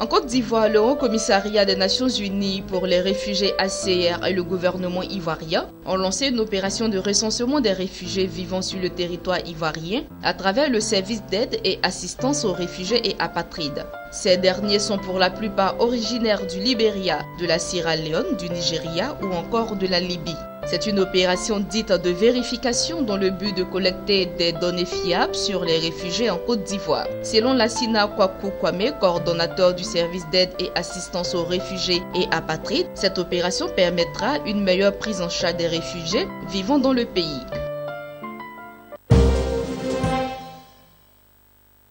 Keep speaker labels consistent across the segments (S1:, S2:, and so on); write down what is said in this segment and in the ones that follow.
S1: En Côte d'Ivoire, le Haut Commissariat des Nations Unies pour les réfugiés HCR et le gouvernement ivoirien ont lancé une opération de recensement des réfugiés vivant sur le territoire ivoirien à travers le service d'aide et assistance aux réfugiés et apatrides. Ces derniers sont pour la plupart originaires du Libéria, de la Sierra Leone, du Nigeria ou encore de la Libye. C'est une opération dite de vérification dans le but de collecter des données fiables sur les réfugiés en Côte d'Ivoire. Selon Lassina Kwaku Kwame, coordonnateur du service d'aide et assistance aux réfugiés et apatrides, cette opération permettra une meilleure prise en charge des réfugiés vivant dans le pays.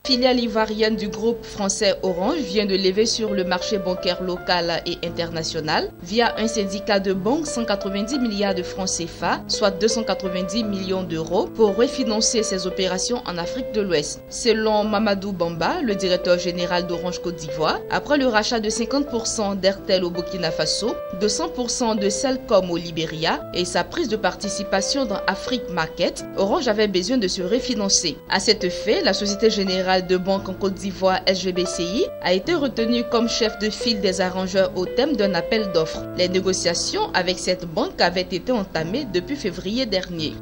S1: Filiale ivoirienne du groupe français Orange vient de lever sur le marché bancaire local et international via un syndicat de banques 190 milliards de francs CFA, soit 290 millions d'euros, pour refinancer ses opérations en Afrique de l'Ouest. Selon Mamadou Bamba, le directeur général d'Orange Côte d'Ivoire, après le rachat de 50% d'Airtel au Burkina Faso, de 100% de Celcom au Libéria et sa prise de participation dans Afrique Market, Orange avait besoin de se refinancer. À cet effet, la Société Générale de banque en Côte d'Ivoire SGBCI a été retenu comme chef de file des arrangeurs au thème d'un appel d'offres. Les négociations avec cette banque avaient été entamées depuis février dernier.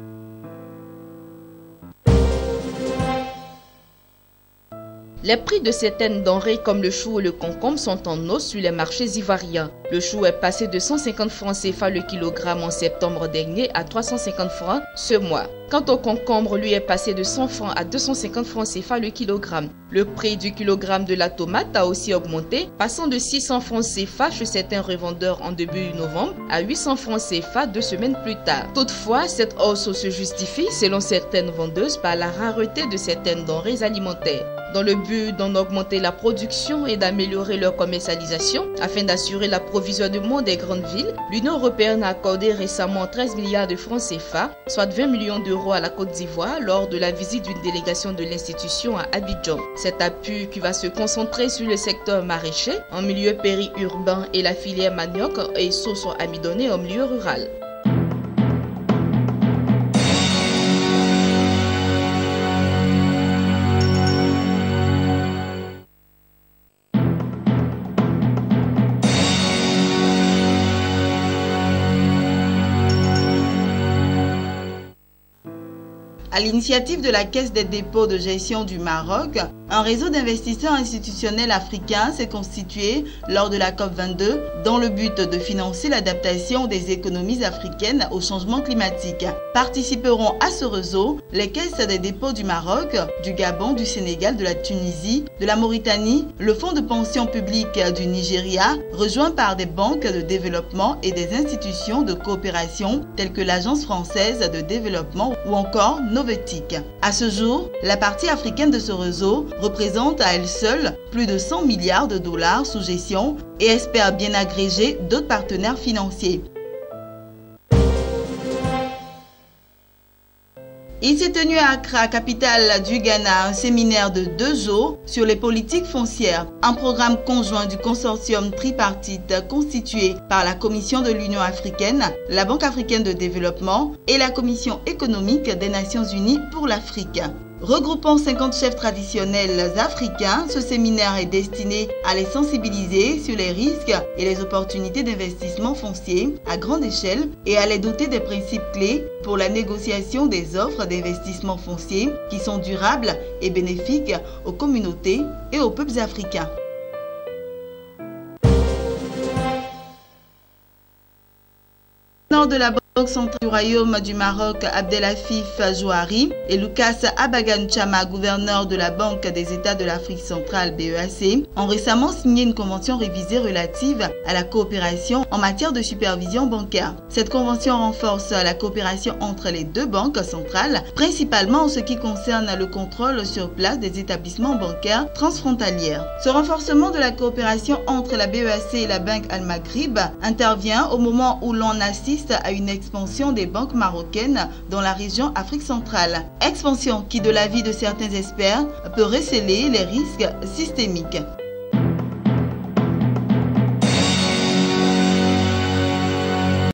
S1: Les prix de certaines denrées comme le chou et le concombre sont en hausse sur les marchés ivoiriens. Le chou est passé de 150 francs CFA le kilogramme en septembre dernier à 350 francs ce mois. Quant au concombre, lui est passé de 100 francs à 250 francs CFA le kilogramme. Le prix du kilogramme de la tomate a aussi augmenté, passant de 600 francs CFA chez certains revendeurs en début novembre à 800 francs CFA 2 semaines plus tard. Toutefois, cette hausse se justifie, selon certaines vendeuses, par la rareté de certaines denrées alimentaires. Dans le but d'en augmenter la production et d'améliorer leur commercialisation, afin d'assurer l'approvisionnement des grandes villes, l'Union européenne a accordé récemment 13 milliards de francs CFA, soit 20 millions d'euros à la Côte d'Ivoire lors de la visite d'une délégation de l'institution à Abidjan. Cet appui qui va se concentrer sur le secteur maraîcher, en milieu périurbain et la filière manioc et sauce amidonnée en milieu rural.
S2: À l'initiative de la Caisse des dépôts de gestion du Maroc, un réseau d'investisseurs institutionnels africains s'est constitué lors de la COP22 dans le but de financer l'adaptation des économies africaines au changement climatique. Participeront à ce réseau les caisses des dépôts du Maroc, du Gabon, du Sénégal, de la Tunisie, de la Mauritanie, le Fonds de pension publique du Nigeria, rejoint par des banques de développement et des institutions de coopération telles que l'Agence française de développement ou encore Novetic. À ce jour, la partie africaine de ce réseau représente à elle seule plus de 100 milliards de dollars sous gestion et espère bien agréger d'autres partenaires financiers. Il s'est tenu à Accra, capitale du Ghana, un séminaire de 2 jours sur les politiques foncières, un programme conjoint du consortium tripartite constitué par la Commission de l'Union africaine, la Banque africaine de développement et la Commission économique des Nations unies pour l'Afrique. Regroupant 50 chefs traditionnels africains, ce séminaire est destiné à les sensibiliser sur les risques et les opportunités d'investissement foncier à grande échelle et à les doter des principes clés pour la négociation des offres d'investissement foncier qui sont durables et bénéfiques aux communautés et aux peuples africains. De la Banque centrale du Royaume du Maroc, Abdelafif Jouari, et Lucas Abagan Chama, gouverneur de la Banque des États de l'Afrique centrale BEAC, ont récemment signé une convention révisée relative à la coopération en matière de supervision bancaire. Cette convention renforce la coopération entre les deux banques centrales, principalement en ce qui concerne le contrôle sur place des établissements bancaires transfrontaliers. Ce renforcement de la coopération entre la BEAC et la Banque Al-Maghrib intervient au moment où l'on assiste à une expansion des banques marocaines dans la région Afrique centrale. Expansion qui, de l'avis de certains experts, peut recéler les risques systémiques.